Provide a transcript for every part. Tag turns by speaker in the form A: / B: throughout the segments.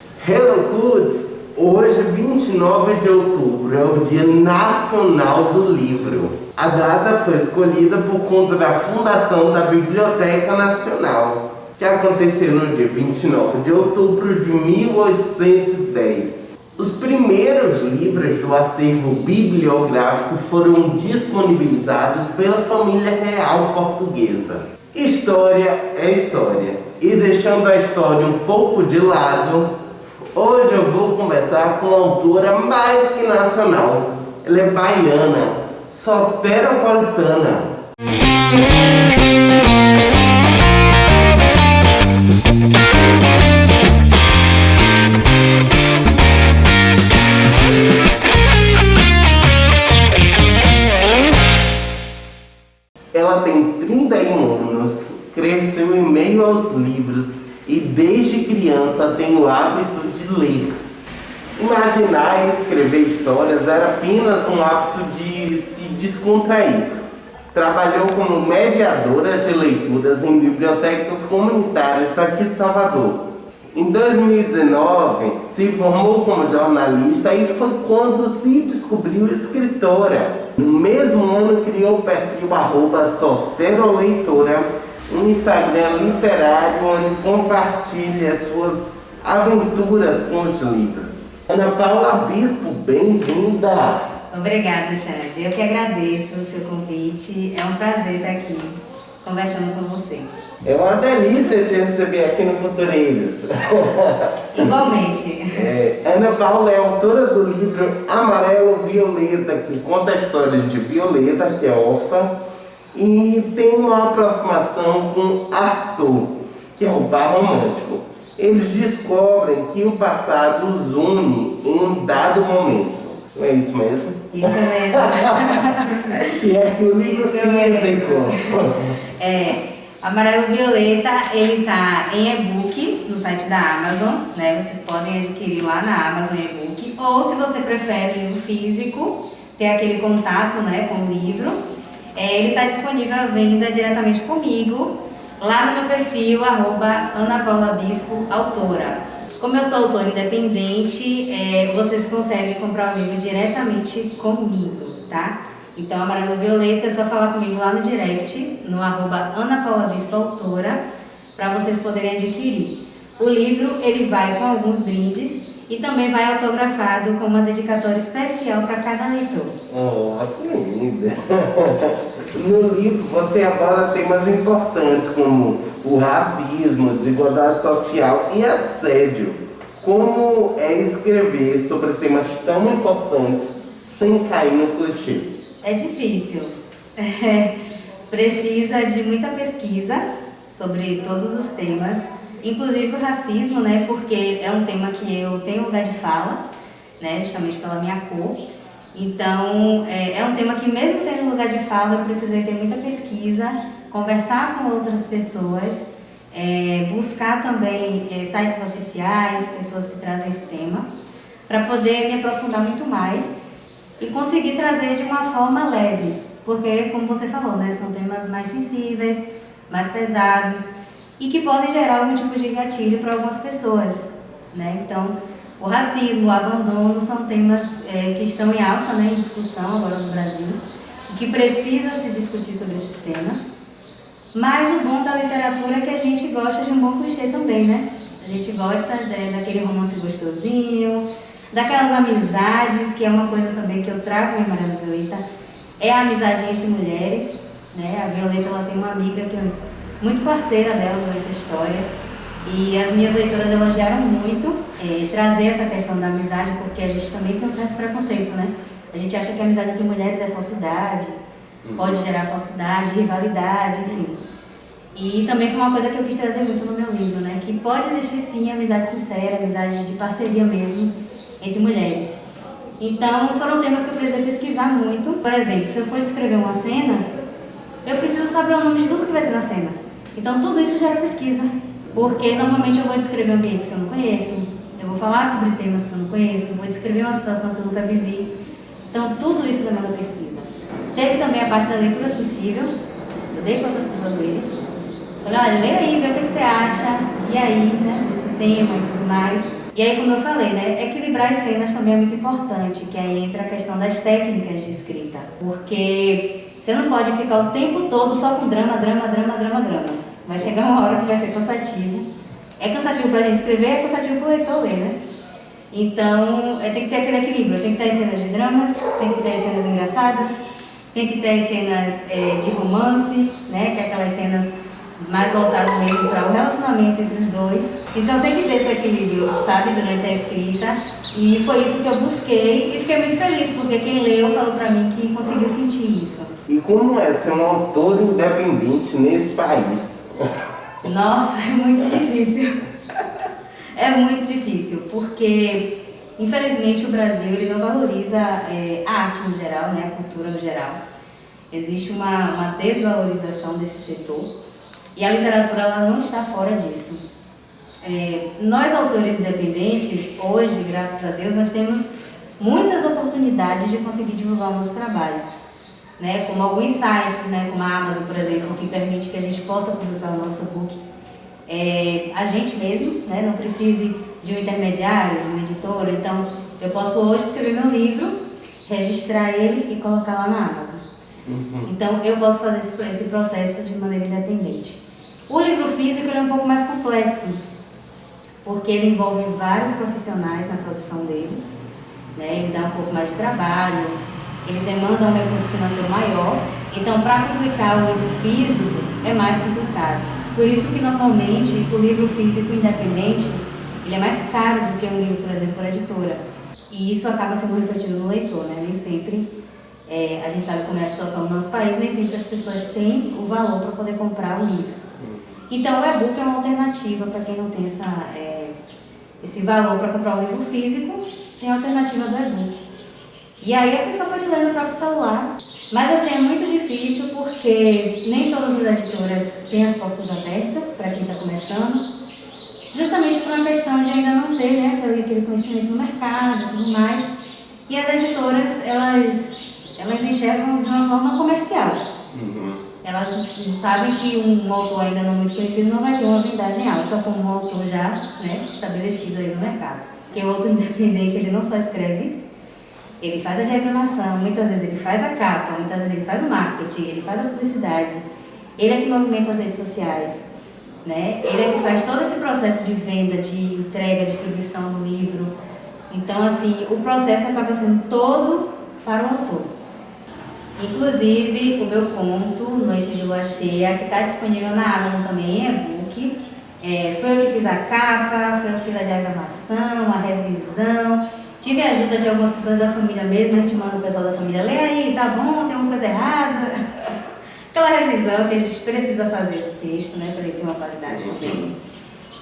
A: Hello Kids! Hoje, 29 de outubro, é o Dia Nacional do Livro. A data foi escolhida por conta da fundação da Biblioteca Nacional, que aconteceu no dia 29 de outubro de 1810. Os primeiros livros do acervo bibliográfico foram disponibilizados pela família real portuguesa. História é história. E deixando a história um pouco de lado, hoje eu vou conversar com a autora mais que nacional. Ela é baiana, soteropolitana. Ela tem 31 anos, cresceu em meio aos livros e desde criança tem o hábito de ler. Imaginar e escrever histórias era apenas um hábito de se descontrair. Trabalhou como mediadora de leituras em bibliotecas comunitárias daqui de Salvador. Em 2019, se formou como jornalista e foi quando se descobriu escritora. No mesmo ano, criou o perfil @soteroleitora, um Instagram literário onde compartilha suas aventuras com os livros. Ana Paula Bispo, bem-vinda!
B: Obrigada, Jade. Eu que agradeço o seu convite. É um prazer estar aqui conversando com você.
A: É uma delícia te receber aqui no Cultureiros.
B: Igualmente.
A: Ana Paula é autora do livro Amarelo Violeta, que conta a história de Violeta, que é órfã, e tem uma aproximação com Arthur, que é o par romântico. Eles descobrem que o passado os une em um dado momento. Não é isso mesmo?
B: Isso mesmo.
A: E é que o livro físico.
B: Amarelo Violeta, ele tá em e-book no site da Amazon, né? Vocês podem adquirir lá na Amazon e-book, ou se você prefere livro físico, ter aquele contato, né, com o livro, ele está disponível à venda diretamente comigo, lá no meu perfil, @AnaPaulaBispoAutora. Como eu sou autora independente, vocês conseguem comprar o livro diretamente comigo, tá? Então, Amarelo Violeta, é só falar comigo lá no direct, no @AnaPaulaBispoAutora, para vocês poderem adquirir. O livro, ele vai com alguns brindes e também vai autografado com uma dedicatória especial para cada leitor.
A: Oh, que linda! No livro você aborda temas importantes como o racismo, desigualdade social e assédio. Como é escrever sobre temas tão importantes sem cair no clichê?
B: É difícil. Precisa de muita pesquisa sobre todos os temas, inclusive o racismo, né? Porque é um tema que eu tenho lugar de fala, né? Justamente pela minha cor. Então, é um tema que mesmo tendo lugar de fala, eu precisei ter muita pesquisa, conversar com outras pessoas, buscar também sites oficiais, pessoas que trazem esse tema, para poder me aprofundar muito mais e conseguir trazer de uma forma leve, porque, como você falou, né, são temas mais sensíveis, mais pesados e que podem gerar algum tipo de gatilho para algumas pessoas, né? Então, o racismo, o abandono são temas que estão em alta, né, em discussão agora no Brasil, e que precisa se discutir sobre esses temas. Mas o bom da literatura é que a gente gosta de um bom clichê também, né? A gente gosta daquele romance gostosinho, daquelas amizades, que é uma coisa também que eu trago em Amarelo Violeta, é a amizade entre mulheres, né? A Violeta, ela tem uma amiga que é muito parceira dela durante a história, e as minhas leitoras elogiaram muito trazer essa questão da amizade, porque a gente também tem um certo preconceito, né? A gente acha que a amizade entre mulheres é falsidade, pode gerar falsidade, rivalidade, enfim. E também foi uma coisa que eu quis trazer muito no meu livro, né? Que pode existir sim amizade sincera, amizade de parceria mesmo, entre mulheres. Então, foram temas que eu precisei pesquisar muito. Por exemplo, se eu for escrever uma cena, eu preciso saber o nome de tudo que vai ter na cena. Então, tudo isso gera pesquisa. Porque, normalmente, eu vou descrever ambientes que eu não conheço, eu vou falar sobre temas que eu não conheço, vou descrever uma situação que eu nunca vivi. Então, tudo isso demanda pesquisa. Teve também a parte da leitura sensível. Eu dei para outras pessoas lerem. Falei, olha, lê aí, vê o que você acha. E aí, né, desse tema e tudo mais. E aí, como eu falei, né, equilibrar as cenas também é muito importante, que aí entra a questão das técnicas de escrita. Porque você não pode ficar o tempo todo só com drama. Vai chegar uma hora que vai ser cansativo. É cansativo pra gente escrever, é cansativo pro leitor ler, né? Então, tem que ter aquele equilíbrio. Tem que ter as cenas de dramas, tem que ter as cenas engraçadas, tem que ter as cenas de romance, né? Que é aquelas cenas mais voltadas mesmo para o relacionamento entre os dois. Então tem que ter esse equilíbrio, sabe, durante a escrita. E foi isso que eu busquei e fiquei muito feliz, porque quem leu falou para mim que conseguiu sentir isso.
A: E como é ser um autor independente nesse país?
B: Nossa, é muito difícil. É muito difícil, porque infelizmente o Brasil ele não valoriza a arte no geral, né, a cultura no geral. Existe uma desvalorização desse setor e a literatura ela não está fora disso. Nós autores independentes, hoje, graças a Deus, nós temos muitas oportunidades de conseguir divulgar o nosso trabalho. Né, como alguns sites, né, como a Amazon, por exemplo, que permite que a gente possa publicar o nosso book. A gente mesmo, né, não precise de um intermediário, de uma editora. Então, eu posso hoje escrever meu livro, registrar ele e colocar lá na Amazon. Então, eu posso fazer esse processo de maneira independente. O livro físico ele é um pouco mais complexo, porque ele envolve vários profissionais na produção dele, né, ele dá um pouco mais de trabalho, ele demanda um recurso financeiro maior. Então, para publicar o livro físico é mais complicado. Por isso que, normalmente, o livro físico independente ele é mais caro do que um livro, por exemplo, por editora. E isso acaba sendo refletido no leitor, né? Nem sempre, a gente sabe como é a situação do nosso país, nem sempre as pessoas têm o valor para poder comprar o livro. Então, o e-book é uma alternativa para quem não tem esse valor para comprar o livro físico, tem a alternativa do e-book. E aí a pessoa pode ler no próprio celular. Mas assim, é muito difícil porque nem todas as editoras têm as portas abertas para quem está começando, justamente por uma questão de ainda não ter, né, aquele conhecimento no mercado e tudo mais. E as editoras, elas enxergam de uma forma comercial. Elas sabem que um autor ainda não muito conhecido não vai ter uma vendagem alta como um autor já, né, estabelecido aí no mercado. Porque o autor independente, ele não só escreve, ele faz a diagramação, muitas vezes ele faz a capa, muitas vezes ele faz o marketing, ele faz a publicidade, ele é que movimenta as redes sociais, né? Ele é que faz todo esse processo de venda, de entrega, distribuição do livro. Então, assim, o processo acaba sendo todo para o autor. Inclusive, o meu conto, Noite de Lua Cheia, que está disponível na Amazon também, e-book, foi eu que fiz a capa, foi eu que fiz a diagramação, a revisão. Tive a ajuda de algumas pessoas da família mesmo, a gente manda o pessoal da família, lê aí, tá bom, tem alguma coisa errada. Aquela revisão que a gente precisa fazer do texto, né, para ele ter uma qualidade também.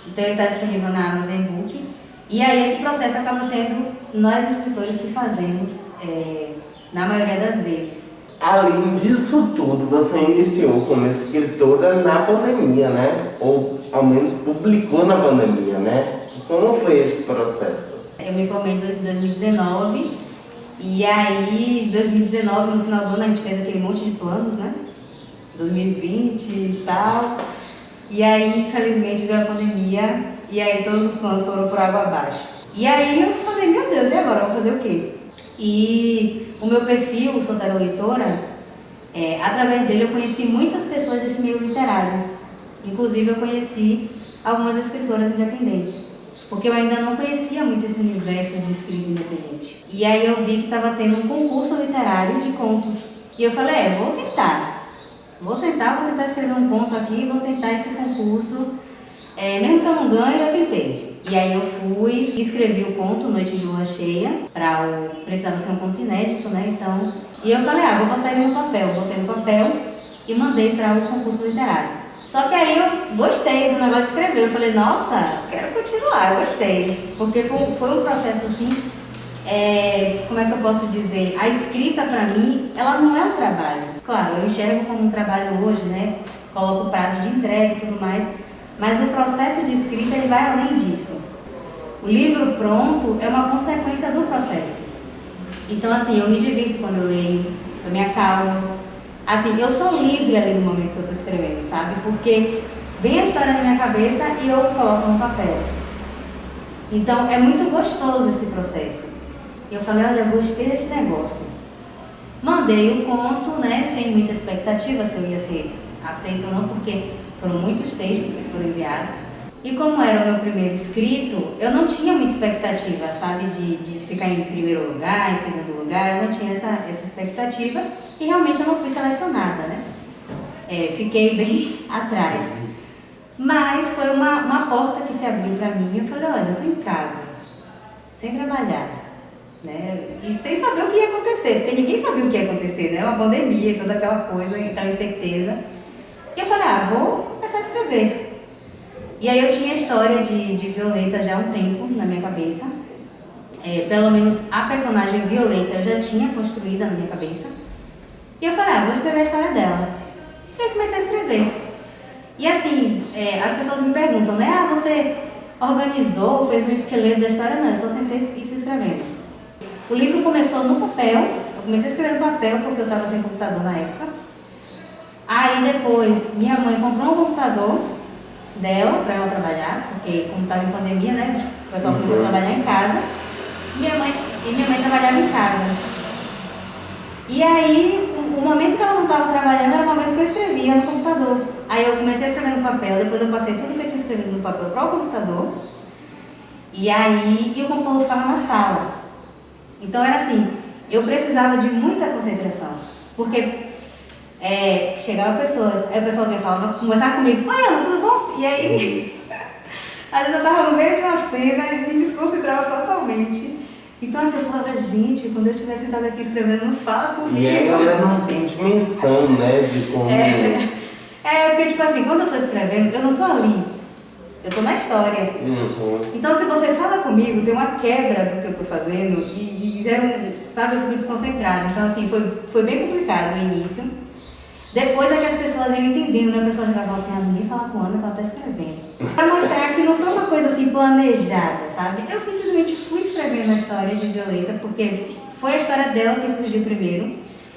B: Então ele está disponível na Amazon e-book. E aí esse processo acaba sendo nós escritores que fazemos, na maioria das vezes.
A: Além disso tudo, você iniciou como escritora na pandemia, né? Ou ao menos publicou na pandemia, né? Como foi esse processo?
B: Eu me formei em 2019 e aí, em 2019, no final do ano, a gente fez aquele monte de planos, né? 2020 e tal. E aí, infelizmente, veio a pandemia e aí todos os planos foram por água abaixo. E aí eu falei, meu Deus, e agora? Eu vou fazer o quê? E o meu perfil, o Solteira Leitora, através dele eu conheci muitas pessoas desse meio literário. Inclusive, eu conheci algumas escritoras independentes. Porque eu ainda não conhecia muito esse universo de escrita independente. E aí eu vi que estava tendo um concurso literário de contos. E eu falei, vou tentar. Vou tentar escrever um conto aqui, vou tentar esse concurso. Mesmo que eu não ganhe, eu tentei. E aí eu fui, escrevi o conto Noite de Lua Cheia, precisava ser um conto inédito, né? Então, e eu falei, vou botar ele no papel. Botei no papel e mandei para o concurso literário. Só que aí eu gostei do negócio de escrever, eu falei, nossa, quero continuar, eu gostei. Porque foi um processo assim, como é que eu posso dizer? A escrita pra mim, ela não é um trabalho. Claro, eu enxergo como um trabalho hoje, né? Coloco o prazo de entrega e tudo mais, mas o processo de escrita, ele vai além disso. O livro pronto é uma consequência do processo. Então assim, eu me divirto quando eu leio, eu me acalmo. Assim, eu sou livre ali no momento que eu estou escrevendo, sabe? Porque vem a história na minha cabeça e eu coloco no papel. Então é muito gostoso esse processo. Eu falei, olha, eu gostei desse negócio. Mandei o conto, né, sem muita expectativa se eu ia ser aceito ou não, porque foram muitos textos que foram enviados. E como era o meu primeiro escrito, eu não tinha muita expectativa, sabe, de ficar em primeiro lugar, em segundo lugar, eu não tinha essa expectativa e realmente eu não fui selecionada, né? Fiquei bem atrás. Mas foi uma porta que se abriu para mim. Eu falei, olha, eu estou em casa, sem trabalhar, né? E sem saber o que ia acontecer, porque ninguém sabia o que ia acontecer, né? Uma pandemia, toda aquela coisa, aquela incerteza. E eu falei, vou começar a escrever. E aí eu tinha a história de Violeta já há um tempo na minha cabeça. Pelo menos a personagem Violeta eu já tinha construída na minha cabeça. E eu falei, vou escrever a história dela. E eu comecei a escrever. E assim, as pessoas me perguntam, né? Você organizou, fez um esqueleto da história? Não, eu só sentei e fui escrevendo. O livro começou no papel. Eu comecei a escrever no papel porque eu estava sem computador na época. Aí depois, minha mãe comprou um computador dela para ela trabalhar, porque como estava em pandemia, né, o pessoal começou a trabalhar em casa. Minha mãe trabalhava em casa. E aí, o momento que ela não estava trabalhando era o momento que eu escrevia no computador. Aí eu comecei a escrever no papel, depois eu passei tudo que eu tinha escrevido no papel para o computador. E o computador ficava na sala. Então era assim, eu precisava de muita concentração, porque chegava pessoas, aí o pessoal vinha falar, conversar comigo, oi Ana, tudo bom? E aí, às vezes eu estava no meio de uma cena e me desconcentrava totalmente. Então assim, eu falava, gente, quando eu estiver sentada aqui escrevendo, não fala comigo.
A: E aí ela não tem dimensão, né, de como...
B: Porque tipo assim, quando eu estou escrevendo, eu não estou ali, eu estou na história. Então se você fala comigo, tem uma quebra do que eu estou fazendo e gera sabe, eu fico desconcentrada. Então assim, foi bem complicado o início. Depois é que as pessoas iam entendendo, né? A pessoa já falava assim, ninguém fala com a Ana que ela está escrevendo. Para mostrar que não foi uma coisa assim planejada, sabe? Eu simplesmente fui escrevendo a história de Violeta, porque foi a história dela que surgiu primeiro.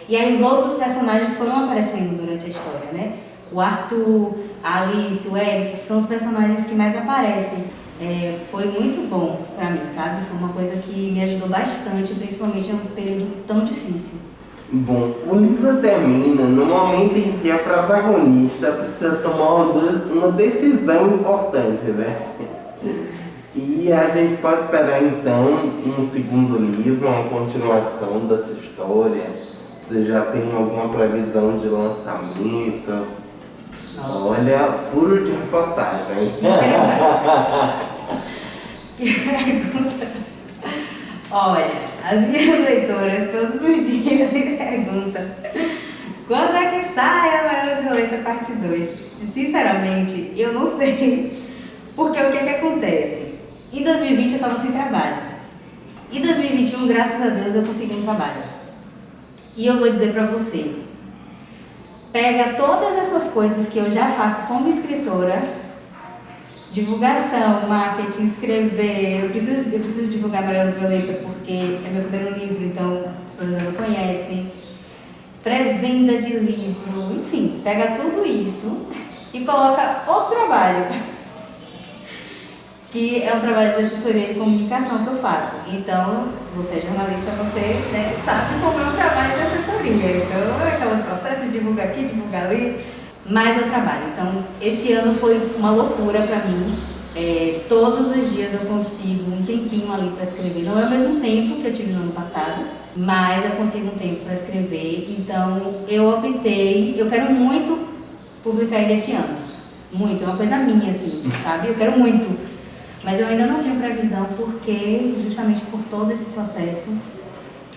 B: E aí os outros personagens foram aparecendo durante a história, né? O Arthur, a Alice, o Eric, são os personagens que mais aparecem. Foi muito bom para mim, sabe? Foi uma coisa que me ajudou bastante, principalmente em um período tão difícil.
A: Bom, o livro termina no momento em que a protagonista precisa tomar uma decisão importante, né? E a gente pode esperar então um segundo livro, uma continuação dessa história. Você já tem alguma previsão de lançamento? Nossa. Olha, furo de reportagem.
B: Que pergunta. Olha, as minhas leitoras todos os dias me perguntam quando é que sai a Amarela Violeta parte 2? Sinceramente, eu não sei, porque o que acontece? Em 2020 eu estava sem trabalho. Em 2021, graças a Deus, eu consegui um trabalho. E eu vou dizer pra você, pega todas essas coisas que eu já faço como escritora, divulgação, marketing, escrever, eu preciso divulgar Amarela Violeta porque é meu primeiro livro, então as pessoas ainda não conhecem, pré-venda de livro, enfim, pega tudo isso e coloca outro trabalho, que é um trabalho de assessoria de comunicação que eu faço. Então, você é jornalista, você, né, sabe como é um trabalho de assessoria, então é aquele processo de divulgar aqui, divulgar ali, mas eu trabalho. Então, esse ano foi uma loucura para mim. Todos os dias eu consigo um tempinho ali para escrever. Não é o mesmo tempo que eu tive no ano passado, mas eu consigo um tempo para escrever. Então, eu quero muito publicar ele esse ano. Muito, é uma coisa minha, assim, sabe? Eu quero muito. Mas eu ainda não tenho previsão porque, justamente por todo esse processo,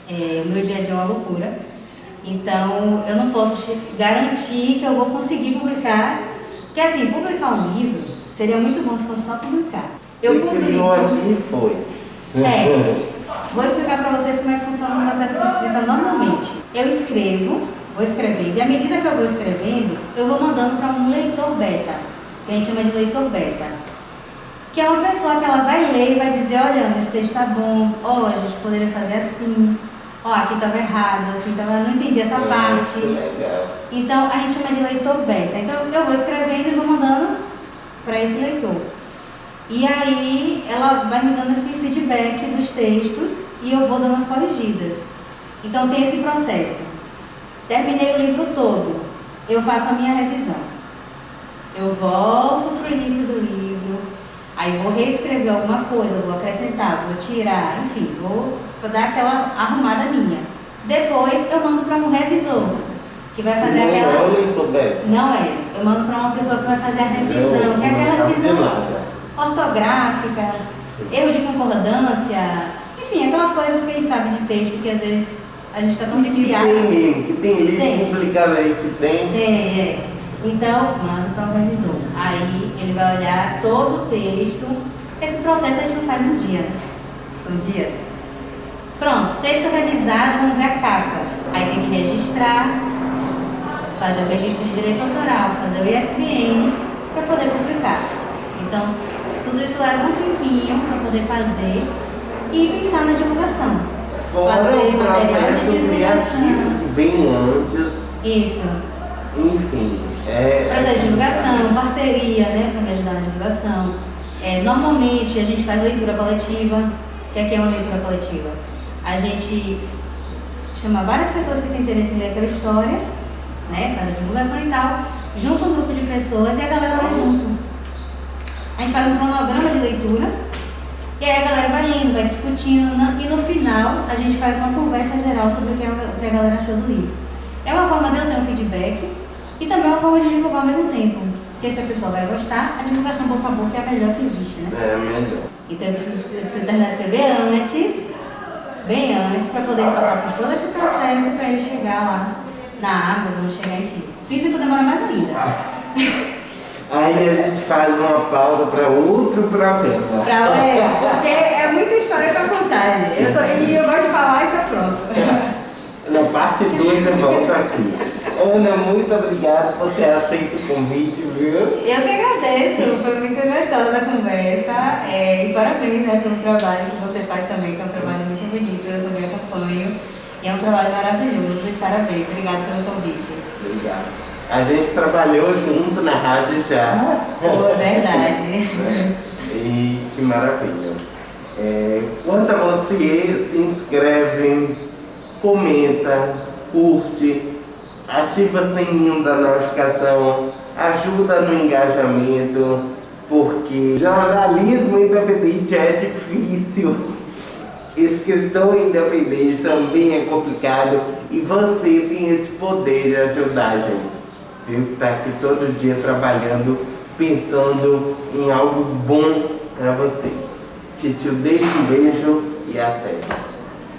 B: o meu dia a dia é uma loucura. Então, eu não posso garantir que eu vou conseguir publicar. Porque, assim, publicar um livro seria muito bom se fosse só publicar. Eu publico.
A: Ali foi.
B: Vou explicar para vocês como é que funciona o processo de escrita normalmente. Eu vou escrevendo, e à medida que eu vou escrevendo, eu vou mandando para um leitor beta, que a gente chama de leitor beta. Que é uma pessoa que ela vai ler e vai dizer, olha, Ana, esse texto tá bom, a gente poderia fazer assim. Aqui estava errado, assim, não entendi essa parte.
A: Legal.
B: Então, a gente chama de leitor beta. Então, eu vou escrevendo e vou mandando para esse leitor. E aí ela vai me dando esse feedback dos textos e eu vou dando as corrigidas. Então tem esse processo. Terminei o livro todo, eu faço a minha revisão. Eu volto para o início do livro, aí vou reescrever alguma coisa, vou acrescentar, vou tirar, enfim, vou dar aquela arrumada minha. Depois eu mando para um revisor, que vai fazer aquela... Não é, eu mando para uma pessoa que vai fazer a revisão, que é aquela revisão ortográfica, erro de concordância, enfim, aquelas coisas que a gente sabe de texto que às vezes a gente está tão viciado.
A: Que tem livro publicado aí que tem.
B: Tem. Então, mando para um revisor. Aí ele vai olhar todo o texto. Esse processo a gente não faz um dia, né? São dias. Pronto, texto revisado, vamos ver a capa. Aí tem que registrar, fazer o registro de direito autoral, fazer o ISBN para poder publicar. Então, tudo isso leva um tempinho para poder fazer e pensar na divulgação.
A: Fora
B: fazer
A: o
B: material de divulgação.
A: que vem antes.
B: Isso.
A: Enfim.
B: Processo de divulgação, parceria, né, para me ajudar na divulgação. Normalmente a gente faz leitura coletiva. O que é uma leitura coletiva? A gente chama várias pessoas que têm interesse em ler aquela história, né, faz a divulgação e tal, junta um grupo de pessoas e a galera vai junto. A gente faz um cronograma de leitura e aí a galera vai lendo, vai discutindo e no final a gente faz uma conversa geral sobre o que a galera achou do livro. É uma forma de eu ter um feedback e também é uma forma de divulgar ao mesmo tempo. Porque se a pessoa vai gostar, a divulgação boca a boca é a melhor que existe, né?
A: É a melhor.
B: Então eu preciso terminar de escrever antes, bem antes, para poder passar por todo esse processo para ele chegar lá na Amazon, chegar em físico. Físico demora mais ainda.
A: Aí a gente faz uma pausa para outro programa.
B: Porque é muita história para contar, né? E eu gosto de falar e tá pronto.
A: Na parte 2 eu volto aqui. Ana, muito obrigada por ter aceito o convite, viu?
B: Eu que agradeço, foi muito gostosa a conversa. E parabéns, né, pelo trabalho que você faz também, que é um trabalho muito bonito, eu também acompanho. E é um trabalho maravilhoso e parabéns, obrigada pelo convite.
A: Obrigado. A gente trabalhou junto na rádio já.
B: Foi verdade.
A: E que maravilha. Quanto a você, se inscreve, comenta, curte, ativa o sininho da notificação, ajuda no engajamento, porque jornalismo independente é difícil, escritor independente também é complicado e você tem esse poder de ajudar a gente, viu? Tá aqui todo dia trabalhando, pensando em algo bom para vocês. Titio, deixa um beijo e até!